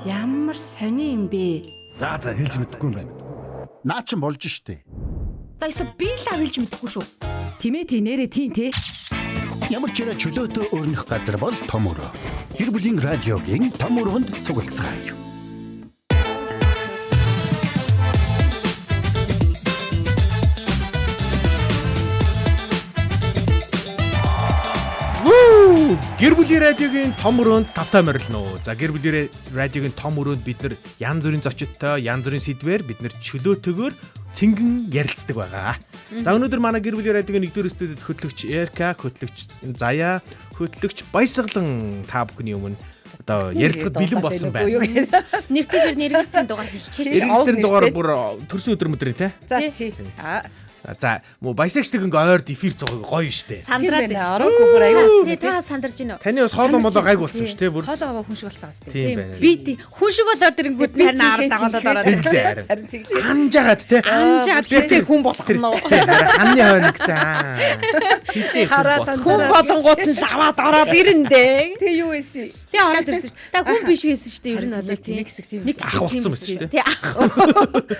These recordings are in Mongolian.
Ямар сони юм бэ? За хэлж мэдэхгүй юм байна. Наа чин болж штэ. За эсвэл би л хэлж мэдэхгүй шүү. Тимээ нэрээ тийм те. Ямар ч ирэ чөлөөтэй өрнөх газар бол том өрөө. Гэр бүлийн радиогийн том өрөөнд цуглацгаая. Гэр бүлийн радиогийн том өрөөнд тавтай морилно. За гэр бүлийн радиогийн том өрөөнд бид нар янз бүрийн зочдтой, янз бүрийн сэдвээр бид нар чөлөөтэйгээр цэнгэн ярилцдаг байгаа. За өнөөдөр манай гэр бүлийн радиогийн 1-р студид хөтлөгч Эрка, хөтлөгч Заяа, хөтлөгч Баясгалан та бүхний өмнө одоо ярилцахад бэлэн болсон байна. Нэртэйгээр нэргэсцэн дугаар хэлчихээ. Нэргэсцэн дугаар бүр төрсөн өдөр мөдрийн те. За тий. За муу баясагчдаг ингээ ойрд эфир цуг гоё штэ. Сандраад байна. Ороогүй бүр аягүй. Та сандарч гинөө. Таны бас хоолоо молоо гайг болсон шүү те бүр. Хоолоо хүн шиг болцсон бас тий. Тийм байна. Би хүн шиг болоод ирэнгүүт харин ард дагалаад ороод Харин Харин тийм. ханжаагаад те. амжаад хизээ хүн болох нь нөө. Ханны хойно гэсэн. Хизээ Хүн болонгууд нь лаваад ороод ирэндээ. Тэг юу ийсэн? Тэ ороод ирсэн шүү. Та хүн биш байсан шүү дээ. Ер нь бол тийм. Нэг хэсэг тийм. Нэг ах болсон байсан шүү дээ. Тий ах.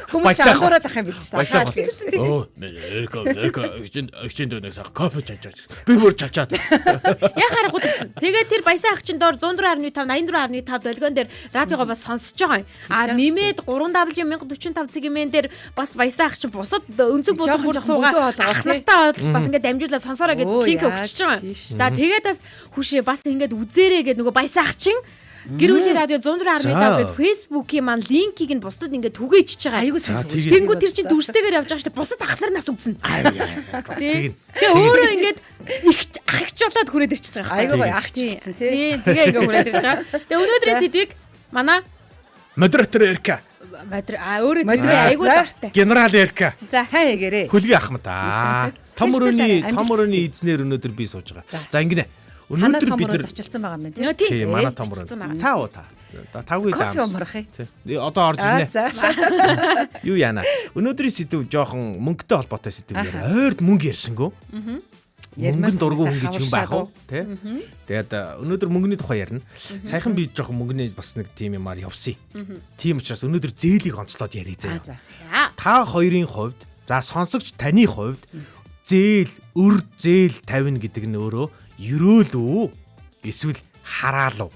Хүмүүс чандуураа зах юм билж Баясаа. Оо Эрка эгчэнд өнөөс кофе чачаач. Би бүр чачаад. Яг харахгүй гэсэн. Тэгээд тэр баясаа ах чин доор 104.5 84.5 долгион дээр радиогоо бас сонсож байгаа юм. А нэмээд 3W 1045 цэгийн дээр бас баясаа ах чин бусад өнцөг бодох бүр суугаа ах нартаа бас ингээд дамжуулаад сонсоороо гэдэг линк өгч байгаа юм. За тэгээд бас хүшээ бас ингээд үзээрэй гэдэг нөгөө баясаа ах чин гэр бүлийн радио 104.5 гэдэг Facebook-ийн маань линкийг нь бусдад ингээд түгээжж байгаа. Айгуу сайн. Тэнгүү тэр чин дүрстэйгээр явж байгаа шүү дээ. Бусад ах нар нас үзнэ. Тэгин. Тэгээ өөрөө ингээд их ахч болоод хүрээд ирчихэж байгаа. Айгуу гоё ах чигсэн тий. Тэгээ ингээд хүрээд ирж байгаа. Тэгээ өнөөдрийн сэдвийг манай Модератор Эрка. өөрөө тэр айгуу дуртай. Генерал Эрка. За сайн ягээрээ. Хөлгийн ахмад аа. Том өрөөний эзнэр өнөөдөр би сууж байгаа. За ингэнэ. Өнөөдөр бид нар зочилсан байгаа юм Нөө тий. тийм. манай том өрөө. Цаа уу та. Тавгүй Кофе даамс. умрах юм. Тий. Одоо орж ирнэ. За. Юу яана. Өнөөдрийн сэдв жоохон мөнгөтэй холбоотой сэдв нэр. Ойрд мөнгө ярьсангүй. Мөнгөнд дургүй хүн гэж юм байх уу? Тэ. Тэгээд өнөөдөр мөнгөний тухай ярина. Саяхан би жоохон мөнгөний бас нэг тим юмар явсан. Тийм учраас өнөөдөр зээлийг онцлоод ярий заяа. Та хоёрын хувьд, за сонсогч таны хувьд зээл, өр зээл тавина гэдэг нь өөрөө ерөөл үү? Эсвэл хараал уу?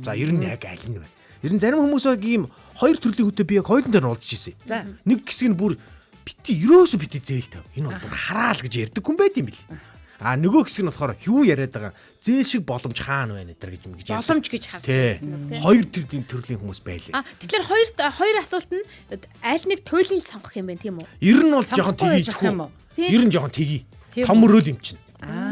За ер нь яг аль нь вэ? Ер нь зарим хүмүүс яг ийм хоёр төрлийн хүнтэй би яг хоёрын дээр уулзж ирсэн. Нэг хэсэг нь бүр бити ерөөсө бити зээл тав. Энэ бол бүр хараал гэж ярьдаг хүн байт юм бил. А нөгөө хэсэг нь болохоор юу яриад байгаа? Зээл шиг боломж хаана байна гэдэг юм гэж ярьдаг. Боломж гэж харж байсан. Хоёр төрлийн хүмүүс байлээ. Тэгэхээр хоёр асуулт нь аль нэг туйлын сонгох юм байна тийм үү? Ер нь бол жоохон тгий юм уу? Ер нь жоохон тгий. Том өрөөл юм чинь.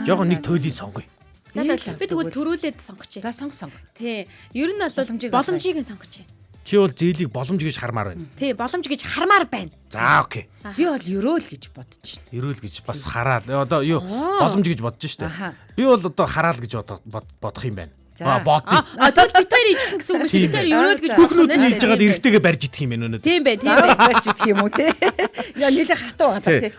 Жоохон нэг туйлын сонгоё. За би тэгвэл төрүүлээд сонгочих. За сонг. Тий. Ер нь бол боломжийг нь сонгочих. Чи бол зээлийг боломж гэж хармаар байна. Тий, боломж гэж хармаар байна. За окей. Би бол ерөөл гэж бодож байна. Ерөөл гэж бас хараал. Одоо юу боломж гэж бодож штэ. Би бол одоо хараал гэж бодох юм байна. Бодъё. Одоо бид хоёр ижлэн гэсэн үг шүү. Бид хоёр ерөөл гэж хүүхнүүд нь хийж байгаад эргэтэйгээ барьж идэх юм байна өнөөдөр. Тийм бай, тийм За бай. барьж идэх юм уу те. Яа нэлээ хатуу байгаа те.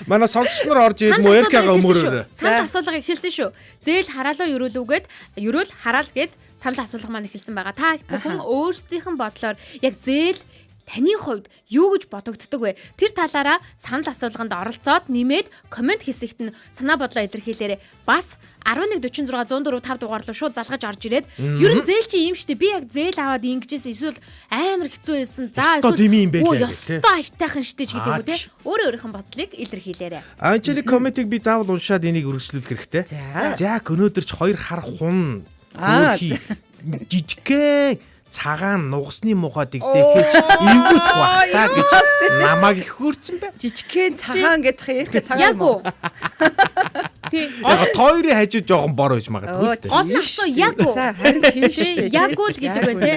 Манай сонсогч нар орж ирэх мө Эркагаа өмөрөөр. Санал асуулга эхэлсэн шүү. Зээл хараалуу ерөөлүүгээд ерөөл хараал гэд санал асуулга маань эхэлсэн байгаа. Та бүхэн өөрсдийнхэн бодлоор яг зээл таны хувьд юу гэж бодогддог вэ? Тэр талаараа санал асуулганд оролцоод нэмээд комент хэсэгт нь санаа бодлоо илэрхийлээрэй. Бас 1146 104 5 дугаарлуу шууд залгаж орж ирээд ер нь зээл чи юм штэ. Би яг зээл аваад ингэжсэн эсвэл амар хэцүү байсан. За эсвэл ёстой айтайхан штэ ч гэдэг юм уу те. Өөрийнхөө бодлыг илэрхийлээрэй. Анчны комментиг би заавал уншаад энийг үргэлжлүүлэх хэрэгтэй. За өнөөдөр ч хоёр хар хун жижигхэн цагаан нугасны мухад игдэхэж эвгүйдэх бах та гэж намайг их хөөрцөн бай. Жижигхэн цагаан гэдэх юм цагаан Яг уу. Тийм. Яг тойрын хажуу жоохон бор байж магадгүй. Гол нь асуу яг уу. За харин тийм шүү дээ. Яг уу л гэдэг байна те.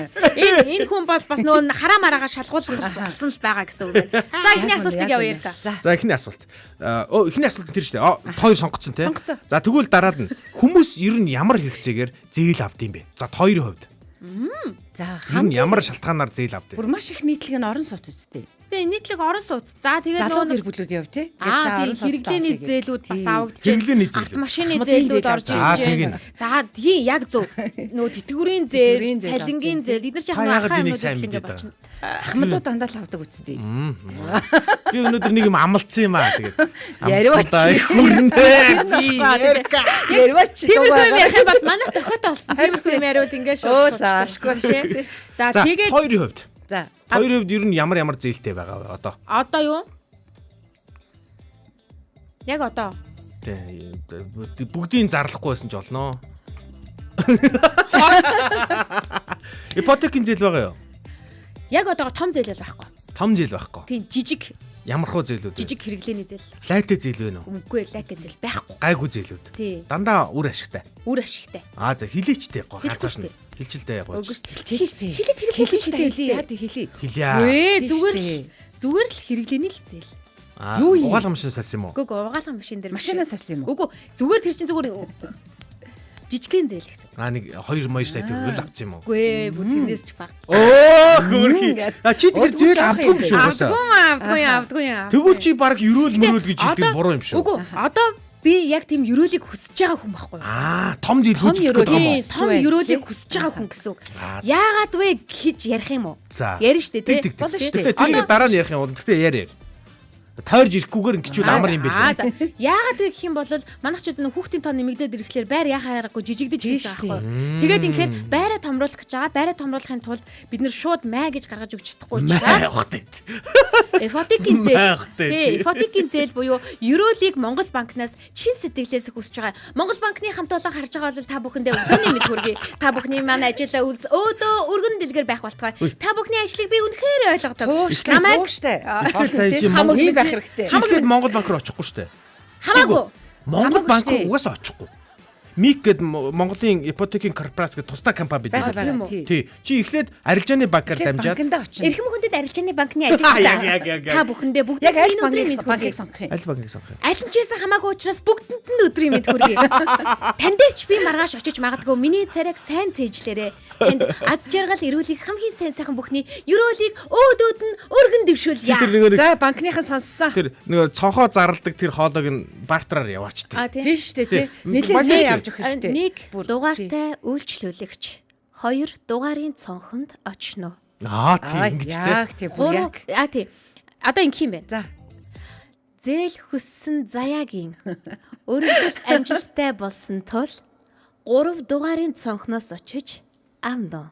Энэ хүн бол бас нөгөө хараа мараагаа шалгуулах болсон л байгаа гэсэн үг байна. За эхний асуултыг явъя Эрка. За эхний асуулт. Эхний асуулт нь тэр шүү дээ. Хоёр сонгоцсон те. За тэгвэл дараад нь хүмүүс ер нь ямар хэрэгцээгээр зээл авд юм бэ? За хоёрын хувьд. За ер нь ямар шалтгаанаар зээл авд юм? бүр маш их нийтлэг нь орон сууц үстэй. Тэгээ нийтлэг орон сууц. За тэгээд залуу гэр бүлүүд яв тий. тийм хэрэглээний зээлүүд бас авагдж Хэрэглээний зээлүүд. автомашины Ахмадын зээлүүд зээл орж За, ирж тийм. байна. За тийм яг зөв. Нөгөө тэтгэврийн зээл, цалингийн зээл эдгээр чинь Та яагаад ахаа энийг юмнууд сайн ингэ мэдээд болчихно. Ахмадууд дандаа л авдаг үсттэй. Би өнөөдөр нэг юм амлцсан юм аа тэгээд. Яриач. Хүрнэ. Би ярка. Ярвач. Тиймэрхүү юм ярих юм бол манай тохиолдол болсон. Тиймэрхүү юм яриул ингээд Өө, шууд. заашгүй. За За тэгээд хоёрын хувьд. За. Хоёрын хувьд ер нь ямар зээлтэй байгаа вэ одоо? одоо юу? Яг одоо. Тэ бүгдийг зарлахгүй байсан ч болно. Ипотекийн зээл байгаа юу? Яг одоо том зээл бол байхгүй. Том зээл байхгүй. Тийм жижиг Ямар хуу зээлүүд? жижиг хэрэглээний зээл. Лайтай зээл вэ нөө? Үгүй лайк зээл байхгүй. Гайгүй зээлүүд. Тий. Дандаа үр ашигтай. Үр ашигтай. За хилээчтэй яг Хэлэхгүй ганцаас шүү нь. Хилчилтэй яг Үгүй гооч. Хэлчихтэй. Хэлээд хэрэглээ Хэлээ. Яа тий хэлээ. Хилээ. Зүгээр л хэрэглээний л зээл. Юу юм? Угаалгын машин сольсон юм уу? Үгүй угаалгын машин дээр Машинаас олсон юм уу? Үгүй зүгээр тэр чинь зүгээр жижигхэн зээл гэсэн. Нэг 2 сая төгрөг авсан юм уу? Үгүй бүр тэрнээс ч баг. Хөөрхи. Чи тэр зээл авахгүй юм шүү угаасаа. Авдгүй. Тэгвэл чи баг ерөөл мөрөөл гэж хэлдэг буруу юм шүү. Үгүй одоо би яг тийм ерөөлийг хүсэж байгаа хүн байхгүй юу? Том зээл Том хүсэх ерөөл. гэдэг юм уу? Том ерөөлийг хүсэж байгаа хүн гэсэн үг. Яагаад вэ гэж ярих юм уу? За. Ярина штэ тий. Болно шүү дээ. Тэрийг дараа нь ярих юм бол гэхдээ яар. Тойрж ирэхгүйгээр ингэчүүл амар юм За бэлээ. яагаад вэ гэх юм бол манайчууд нэг хүүхдийн тоо нэмэгдээд ирэхлээр байр яхаа харахгүй жижигдэж ирж байгаа байхгүй. Тэгээд ингээд байраа томруулах гэж байгаа. Байраа томруулахын тулд бид нэр шууд май гэж гаргаж өгч чадахгүй учраас ипотекийн зээл. Тий, ипотекийн зээл буюу ерөөлийг Монгол банкнаас чин сэтгэлээс хүсэж байгаа. Монгол банкны хамт олон харж байгаа бол та бүхэндээ өглөөний мэд хүргэе. Та бүхний манай ажил өөдөө өргөн дэлгэр байх болтугай. Ta бүхний ажлыг би үнэхээр ойлгодог. Намайг штэ. Монгол байх хэрэгтэй. Хамаг Монгол банк руу очихгүй шүү дээ. Хамаагүй. Монгол Хамаагүй банк шүү дээ. руу угаасаа очихгүй. МИК гэдэг Монголын ипотекийн корпорац гэдэг тусдаа компани Байгаа, байдаг. байгаа. Тий. Чи эхлээд арилжааны банкаар дамжаад Банкнд очно. Эрхэм хүндэд арилжааны банкны ажилчдаа. Яг. Та бүхэндээ бүгд Яг аль өдрийн мэд банкыг хүргэе. сонгох юм? аль банкыг сонгох. Аль нь ч байсан хамаагүй учраас бүгдэнд нь өдрийн мэд хүргэе. Тан дээр ч би маргааш очиж магадгүй миний царайг сайн цээжлээрээ. Танд аз жаргал эрүүлэх хамгийн сайн сайхан бүхний ерөөлийг өөдөөд нь өргөн дэвшүүлье. Тэр нэг За банкныхан сонссон. тэр нэг цонхоо зарладаг тэр хоолойг нь бартраар яваачтай. А тий. Тийм штэ тий. Бажиж. Нилээсээ явж өгөх хэрэгтэй. Нэг дугаартай үйлчлүүлэгч, 2 дугаарын цонхонд очно. Тийм ингэж тий. Яг тий бүр яг. Тий. Одоо ингэх юм байна. За. Зээл хүссэн заяагийн өргөдөл амжилттай болсон тул 3 дугаарын цонхноос очиж авно.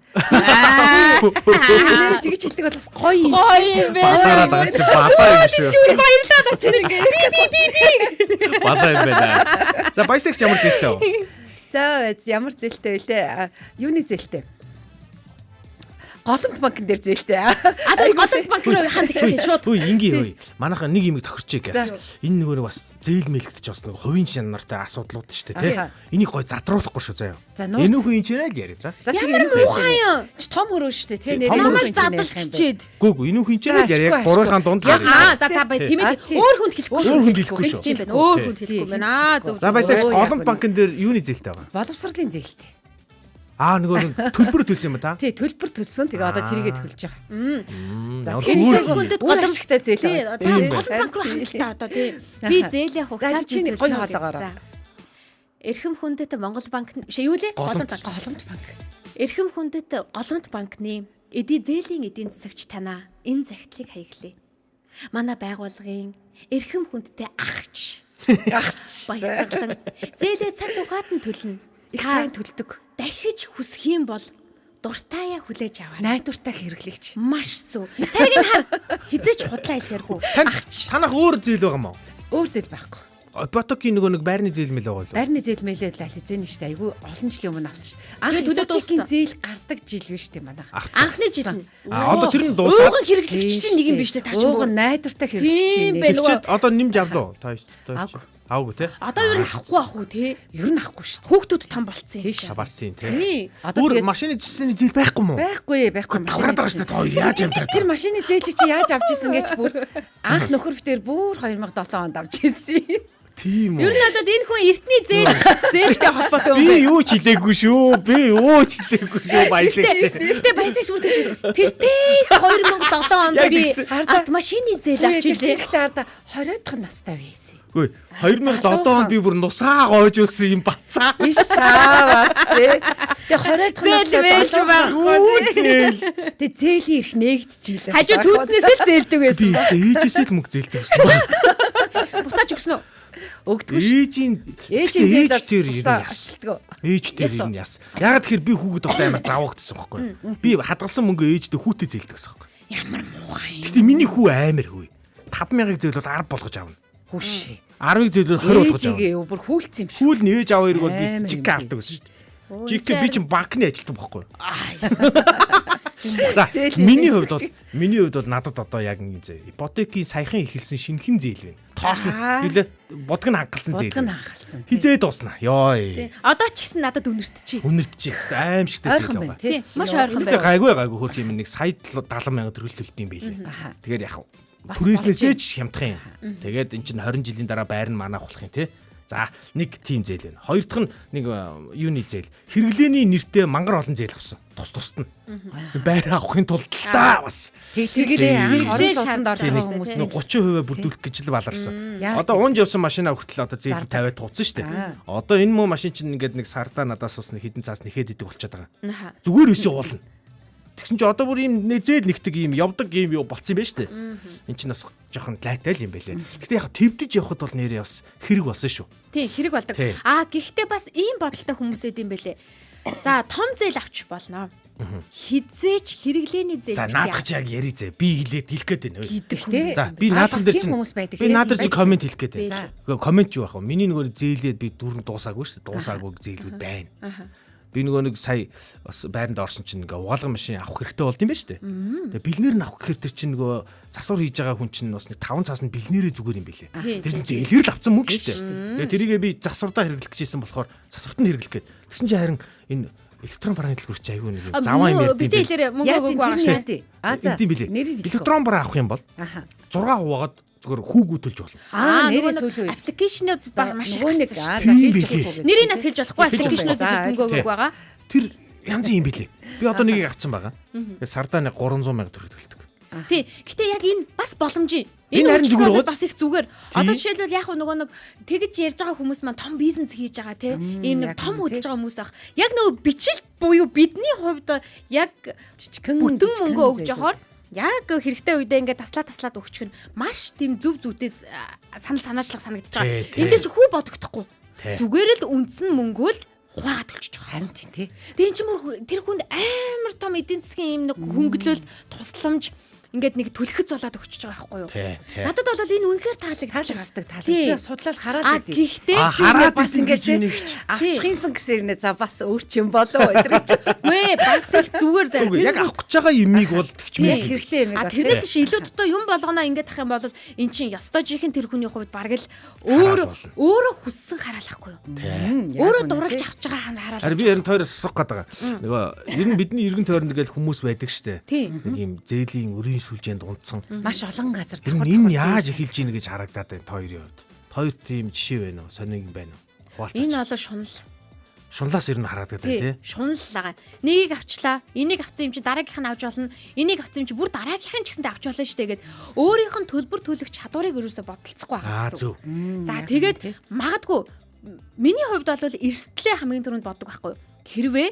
Тэгж хэлдэг бол бас гоё юм. Гоё юм Баатараа байгаа чи баатаа юм шүү. Баярлалаа очиж би. Баатаа юм байна. За баясагч ямар зэлтэй вэ? За ямар зээлтэй вэ лээ? Юуны зээлтэй? Голомт банкн дээр зээлтэй. Одоо голомт банк руу ханд ихчих шууд. Хөөе ингийн манайхаа нэг юм тохирчээ гэсэн. Энэ нөгөө бас зээл мэлгдэж бас нэг хувийн чанартай асуудлууд шүү дээ тий. Энийг гой задруулахгүй шүү заяа. За Энэ хүн чинь л яриа за. За Ямар муухай юм. Ч том хөрөө штэ тий. Намайг задалчихчээд. Гүг энэ хүн чинь л яриа. Гурвынхаа дунд За та бай тийм ээ. Өөр хүнд хэлэхгүй Өөр хүнд хэлэхгүй шүү. юм байна. Өөр хүнд хэлэхгүй байна. Зөв. За баясагч голомт банкн дээр юуны зээлтэй байгаа? Боловсролын зээлтэй. Нөгөө төлбөр төлсөн юм та? Тий төлбөр төлсөн. Тэгээ одоо тэрийгэ төлж байгаа. За Тэгэхээр хүндэд голом шигтэй зээл байгаа. голомт банк руу хандтаа одоо тий. Би зээлийн хугацаанд чи нэг гоё хоолоогоор. Эрхэм хүндэд Монгол банк биш юу лээ? Голомт банк. Голомт банк. Эрхэм хүндэд голомт банкны зээлийн эдийн засагч танаа энэ захидлыг хаяглая. Манай байгууллагын эрхэм хүндтэй агч баясгалан зээлээ цаг угаад нь төлнө. Их сайн төлдөг. Дахиж хүсэх юм бол дуртайя хүлээж аваа. Найдвартай хэрэглэгч. Маш зөв. Царийг нь хар хизээч худлаа хэлэхэргүй. Танах өөр зээл байгаа мó? Өөр зээл байхгүй. Ипотекийн нөгөө нэг байрны зээл мэл байгаа юу? Байрны зээл мэлээ л хизээний штэ. Айгүй олон жилийн өмнө авсан ш. Анх төлөө ипотекийн дууссан. зээл гардаг жил биш үү манайх. Анхны жил нь. Одоо тэр нь дуусаад Ууган хэрэглэгчдийн нэг юм биш үү та ч юм уу. Ууган найдвартай хэрэглэгч Тийм юм. байна. Тэгчээд одоо нэмж авлаа. Та авгүй те. Одоо ер нь авахгүй ах уу те. Ер нь авахгүй штэ. Хүүхдүүд том болцсон юм. Тийш. Бас тийм те. Тий. Одоо Өөр тэгээд машины жисний зээл байхгүй мó? байхгүй. Тавраад байгаа шүү дээ. Хоёр яаж амтраад. Тэр машины зээлийг чи яаж авч исэн гэж бүр анх нөхөр битэр бүр 2007 онд авч ирсэн. Тийм үү. Ер нь бол энэ хүн эртний зээлтэй холбоотой Би юу ч хэлээгүй шүү. Баясагч. Гэтэ баясагч үрдэж тэртээ 2007 онд би автомашины зээл авч Чи ирлээ. гэхдээ хараа 20 дахь настай байсан. Үгүй 2007 онд би бүр нусаа гоож үлсэн юм бацаа. Иш чаавас тий. Тэгээ 20 дахь настай Юу зээл. Тэг зээлийн ирэх нэгдчихилээ. Хажуу түүцнээс л зээлдэг Би байсан. ээжээсээ л мөнгө зээлдэг байсан байна. Буцааж өгсөн үү? Өгдөггүй ш. Ээжийн Ээжийн ээж дээр ер нь яс. Ээж дээр ер нь яс. Ягаад тэгэхээр би хүүхэд байхдаа амар завагдсан байхгүй. Би хадгалсан мөнгө ээждээ хүүтэй зээлдэг гэсэн байхгүй. Ямар муухай юм. Гэтэ миний хүү амар хүү. 5,000-ыг зээлвэл 10 болгож авна. Хүшээ. 10-ыг зээлвэл 20 болгож авна. Ээжигээ бүр хүлцсэн юм шүү. Хүүл нь ээж аваа эргүүд би Амар жиг юм. алдаг гэсэн шүү дээ. Жиг би чинь банкны ажилтан байхгүй. За Зээлийн миний хувьд бол надад одоо яг ингэ зэ ипотекийн саяхан эхэлсэн шинэхэн зээл байна. Тоос нь хэлээ бодг нь хангалсан зээл. Бодг нь хангалсан. Хизээ дуусна. Йой. Одоо ч гэсэн надад үнэртчихье. Үнэртчих аимшигтэй зээл Ойрхон байна байгаа. Тийм, маш ойрхон Гэхдээ байна. гайгүй хөрх юм нэг сая 70,000 төгрөлтөлт юм байлээ. Аха. Тэгэхээр яг Бас түрээснээсээ ч хямдхан юм. Тэгээд эн чинь 20 жилийн дараа байр нь манайх болох юм тий. За нэг тим зээл байна. Хоёр дахь нь нэг юуны зээл. Хэрэглээний нэртэй мангар олон зээл авсан. Тус нь. Байр авахын тулд л та бас. Тэгэлээ Хэрэглээ орон сууцнд орж байгаа хүмүүс шаардлагатай. Нэг 30% бүрдүүлэх гэж л баларсан. Яа. Одоо унж явсан машинаа хүртэл одоо зээл 50-д тууцсан шүү дээ. Одоо энэ муу машин чинь ингээд нэг сардаа надаас ус нэг хідэн цаас нэхэд идэг болчиход байгаа. Аха. Зүгээр өсөө уулна. Тэгсэн чи одоо бүр ийм зээл нэгдэг ийм явдаг ийм юу болцсон юм байна шүү дээ. Энд чинь бас жоохон лайтай л юм байлээ. Гэхдээ яг твдэж явхад бол нэрээ бас хэрэг болсон шүү. Тийм, хэрэг болдог. Тийм. Гэхдээ бас ийм бодолтой хүмүүс эд юм бэлээ. За, том зээл авч болно. Хизээч хэрэглээний зээл. За наадах чи яг яри зэ. Би хэлэх гээд байна. Идэх тий. За би наадхан дээр чинь хүмүүс байдаг. би наадар чи комент хэлэх гээд За. байна. Гэхдээ комент юу ах вэ? Миний нөгөө зээлээд би дөрөв дуусаагүй шүү дээ. Дуусаагүй зээлүүд байна. Аха. Би нөгөө нэг сая бас байранд орсон чинь ингээ угаалган машин авах хэрэгтэй болд юм байна шүү дээ. Тэгээ бэлнээр нь авах гэхээр тэр чинь нөгөө засвар хийж байгаа хүн чинь бас нэг 5 цаас нь бэлнээрээ зүгээр юм билээ. Тэр чинь зээлээр л авсан мөнгө шүү дээ. Тэгээ тэрийгээ би засвардаа хэрэглэх гэжсэн болохоор засварт нь хэрэглэх гээд. Тэгсэн чинь харин энэ электрон барааны төлбөр чи аягүй нэг юм заваа юм ярьд. Битээ хэлээрээ мөнгө өгөөгүй байгаа шүү. А за. Энд билээ. Нэрийг хэлэх. Электрон бараа авах юм бол Аха. 6 хуваагаад зүгээр хүүгүүдэлж болно. Нэрээ сүүл үе. Аппликейшнуд баг маш их Нөгөө нэг гарсан шүү. за Тийм хэлж билээ. чадахгүй. Нэрийг нас хэлж болохгүй Хэлж аппликейшнуд болохгүй. мөнгө өгөөгүй байгаа. Тэр янз юм билээ. Би одоо нэгийг авсан байгаа. Тэгээ сардаа нэг 300,000 төгрөг төлдөг. Тий. Гэтэ яг энэ бас боломжийн. Энэ харин зүгээр үйлчлэлүүд ууз. бас их зүгээр. Одоо жишээлбэл яг нөгөө нэг тэгэж ярьж байгаа хүмүүс маань том бизнес хийж байгаа тий. Ийм нэг яг том үнэ, хөдөлж байгаа хүмүүс ах. Яг нөгөө бичил буюу бидний хувьд яг Жижигхэн бүтэн жижигхэн мөнгө өгж зээл. явахаар яг хэрэгтэй үедээ ингээд таслаад өгчих нь маш тийм зүв зүвтээс санаачлах санагдаж байгаа. Тий, Энд дээр чи хүү бодогдохгүй. Тий. Зүгээр л үндсэн мөнгөөл хуваагаад төлчих байгаа. Харин тий. Тэгээ эн чинь тэр хүнд амар том эдийн засгийн юм нэг хөнгөлөлт тусламж ингээд нэг түлхэц болоод өгч байгаа байхгүй юу? Тий. Надад бол энэ үнэхээр таалагдж байгаа. Таалагддаг таалагддаг. Тий. Би судлал хараад А байдаг. гэхдээ хараад бас ингэж ингэж нэгч. авчихынсан гэсэрнэ за бас өөр ч юм болов уу гэж. Үгүй бас их зүгээр заа. Үгүй яг авах гэж байгаа юмыг бол тэгчмээ. Яг хэрэгтэй юм А тэрнээс чи илүү дотоо юм болгоно ингээд ах юм бол эн чин ёстой жихэн тэр хүний хувьд бараг л өөрөө хүссэн хараалахгүй юу? Өөрөө дурлж авч байгаа хараалах. Ари би ярин тойроос асуух гээд байгаа. Нөгөө ер нь бидний эргэн тойронд ингээл хүмүүс байдаг штэ. Тий. Нэг юм зээлийн өрийн сүлжээнд унтсан. Маш олон газар Ер нь энэ яаж эхэлж ийн гэж харагдаад байна хоёрын хувьд. Хоёр тийм жишээ байна уу? Сониг байна уу? Энэ бол шунал. Шунлаас ер нь харагдаад байна тий. Шунал байгаа. Нэгийг авчлаа. Энийг авсан юм чи дараагийнх нь авч болно. Энийг авсан юм чи бүр дараагийнх нь ч гэсэндээ авч болно шүү дээ гэд өөрийнх нь төлбөр төлөх чадварыг ерөөсө бодолцохгүй байгаа зөв. За тэгээд магадгүй миний хувьд бол эрсдлээ хамгийн түрүүнд боддог байхгүй юу? Хэрвээ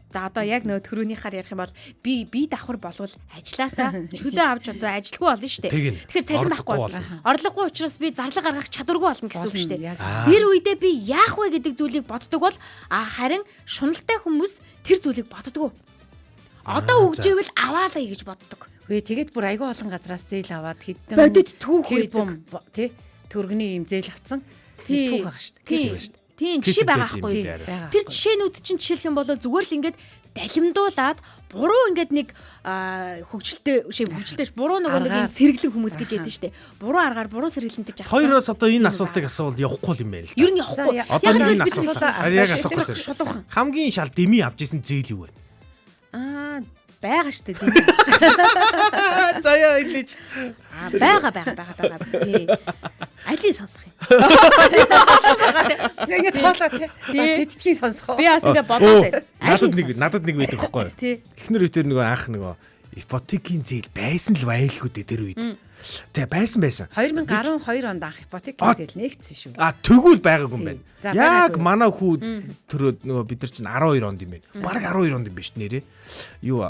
за одоо яг нөө төрөөнийхаар ярих юм бол би давхар болвол ажилласаа чөлөө авч одоо ажилгүй болно шүү дээ. Тэгэхээр цалин байхгүй болно. Орлогогүй учраас би зарлаг гаргах чадваргүй болно гэсэн үг шүү дээ. Тэр үедээ би яах вэ гэдэг зүйлийг боддог бол харин шуналтай хүмүүс тэр зүйлийг боддог. Одоо өгжээвэл аваалаа гэж боддог. Үгүй тэгээд бүр айгүй олон газраас зээл аваад хэдэн Бодит түүх бум тий төргөний юм зээл авцсан. Түүх байгаа шүү дээ. Тийм жишээ байгаа байхгүй. Тэр жишээнүүд чинь жишээлх юм бол зүгээр л ингээд далимдуулаад буруу ингээд нэг хөгжилтэйш буруу нөгөө нэг юм сэргэлэн хүмүүс гэж ядсан шүү дээ. Буруу аргаар буруу сэргэлэнтэй авсан. Хоёроос одоо энэ асуултыг асуувал явахгүй юм байна л да. Ер нь явахгүй. Одоо нэг энэ бид асуулт. Яг асуух гэдэг. шулуухан. Хамгийн шал дэмий авч исэн зээл юу вэ? байгаа штэ тийм. Заяа илээж. Байгаа. Тий. Алийг сонсох юм. Ингээд тоолоо тий. Тэтгэхийн сонсгоо. Би бас ингээд бодоод Надад нэг байдаг байхгүй юу? Тий. Эхнэр үтер нөгөө анх нөгөө ипотекийн зээл байсан л байлгүй дээ тэр үед. Тэгээ байсан. 2012 онд анх ипотекийн зээл нэгдсэн шүү. Тэгвэл байгаагүй юм байна. За, Яг байгаагүй. манай хүү төрөөд нөгөө бид нар чинь 12 онд юм байна. Бараг 12 онд юм биш нэрээ. Юу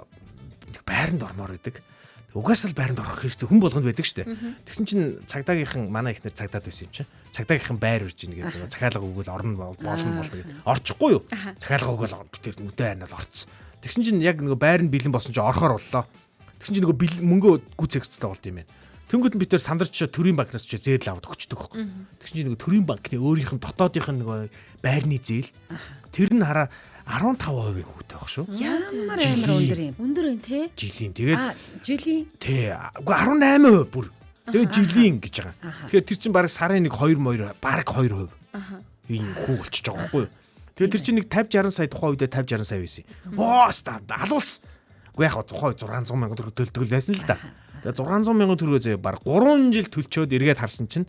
байранд ормоор байдаг. Угаасаа л байранд орох хэрэгцээ хүн болгонд байдаг штэ. Тэгсэн чинь цагдаагийнхан манай ихнэр цагдаад байсан юм чинь. Цагдаагийнхан байр урьж ийн гэдэг нөгөө захиалга өгөөл орно болно гэдэг. Орчихгүй юу? Захиалга өгөөл бид тэр нүдэ хайнал орцсон. Тэгсэн чинь яг нөгөө байранд бэлэн болсон чинь орохоор боллоо. Тэгсэн чинь нөгөө мөнгөө гүцэхцтэй болд юм байна. Тэнгүүд нь бид тэр сандарч төрийн банкнаас ч зээл аваад өгчдөг байхгүй. Тэгсэн чинь нөгөө төрийн банкны өөрийнх нь дотоодынх нь нөгөө байрны зээл тэр нь хараа 15% хүүтэй баг шүү. Ямар өндөр юм. Өндөр энэ тий. Жилийн тэгээд Жилийн тий 18% бүр. Тэгээд жилийн гэж байгаа. Тэгэхээр тэр чинь бараг сарын нэг 2 бараг 2%. Ийм хүү болчихж байгаа байхгүй юу? Тэгээд тэр чинь нэг 50 60 сая тухайн үедээ 50 60 сая байсан. Ооста алуус. Уу яг тухайн 600 сая төгрөг төлдөг байсан л да. Тэгээд 600 сая төгрөгөө зөө бараг 3 жил төлчөөд эргээд харсан чинь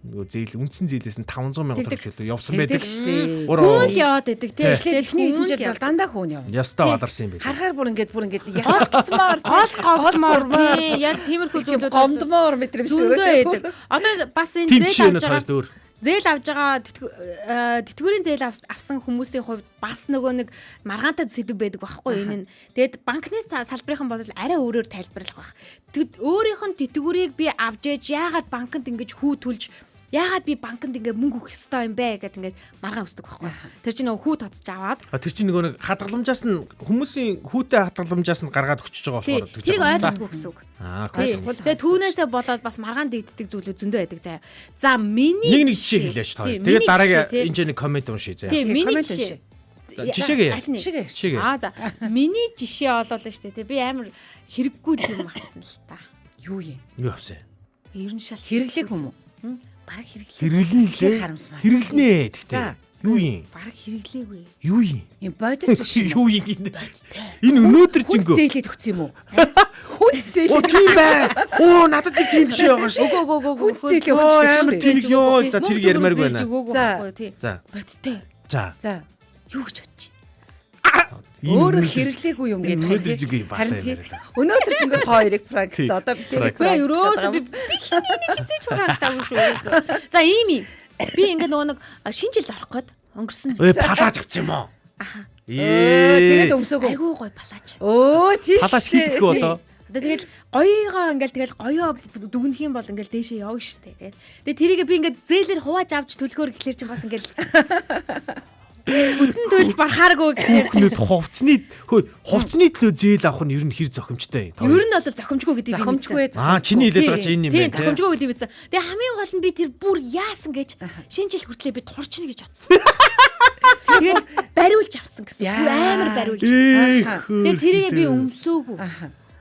нөгөө зээл үндсэн зээлээс нь 500 сая төгрөг шилдэг явсан байдаг шүү. Хүүл яваад байдаг тий. Тэгэхээр эхний хинжил бол дандаа хүүн явна. Ястаа валарсан юм байна. Харахаар бүр ингээд ясагцмаар Голдмоор тий. Яг тиймэрхүү зүйлүүд гомдмоор мэтрэмж зөндөө байдаг. Одоо бас энэ зээл авч байгаа зээл авж байгаа тэтгэврийн зээл авсан хүмүүсийн хувьд бас нөгөө нэг маргаантай сэдв байдаг байхгүй энэ нь. Тэгэд банкны салбарын бол арай өөрөөр тайлбарлах байх. Тэгэд өөрийнх нь тэтгэврийг би авч ээж яагаад банкнд ингэж хүү түлж яагаад би банкнд ингээ мөнгө өгөх ёстой юм бэ гэд ингээ маргаан өсдөг байхгүй. Тэр чинь нөгөө хүү тоцож аваад тэр чинь нөгөө нэг хадгаламжаас нь хүмүүсийн хүүтэй хадгаламжаас нь гаргаад өчөж байгаа болохоор тэрийг ойлгодгүй гэсэн үг. Тэгээд Тэгээ түүнээсээ болоод бас маргаан дэгддэг зүйлүүд зөндөө байдаг заяа. За миний нэг жишээ хэлээч тоо. Тэгээд дараагийн энэ коммент уншия заяа. Тийм миний жишээ. Жишээгээ. За миний жишээ болоо л штэ. Би амар хэрэггүй юм авсан л та. юу юм? Юу авсан? Ер нь шал Хэрэглэх юм уу? бараг хэрэглээ. Хэрэглэн лээ. Хэрэглэнэ гэхдээ. Юу юм? Бараг хэрэглээгүй. Юу юм? Юм бодит биш. Юу юм гинэ? Энэ өнөөдөр жингөө. Зээлээд өгсөн юм уу? Хүн зээлээд. Оо тийм бай. Оо надад нэг тийм жишээ байгаа шүү. Үгүй. Зээлээ Оо өгч амар тийм ёо. За тэр ярмааргүй байна. За. Бодтой. За. Юу гэж бодчих. Өөрөө хэрэглээгүй юм гэдэг. Өнөөдөр жингөө баатаа яриа. Өнөөдөр ч ингээд хоёрыг пранк. Одоо би тэрийг Гүй ерөөсөө би хизээч хураалтаагүй шүү. За ийм юм. Би ингээд нөгөө нэг шинэ жилд орох гээд өнгөрсөн. Палаж авчих юм уу? Аха. тэгээд өмсөөгөө. Айгуу гой палаж. Өө тийш. Палаж хийхгүй одоо. Одоо тэгэл гоёгоо ингээл тэгэл гоёо дүгнэх юм бол ингээл дээшээ явна штэ. Тэгээд тэрийг би ингээд зээлэр хувааж авч төлөхөөр гэхэлэр чинь бас ингээл бүтэн төлж барахааргүй гэхээр чинь хувцсны төлөө зээл авах нь ер нь хэр зохимжтой юм. Ер нь бол зохимжгүй гэдэг юм. Зохимжгүй. Чиний хэлээд байгаа чинь энэ юм байна. Тийм зохимжгүй гэдэг юм. Тэгээ хамгийн гол нь би тэр бүр яасан гэж шинэ жил хүртлээр би турчна гэж бодсон. Тэгээд бариулж авсан гэсэн. Амар бариулж. Тэгээд тэрийг би өмсөөгүй.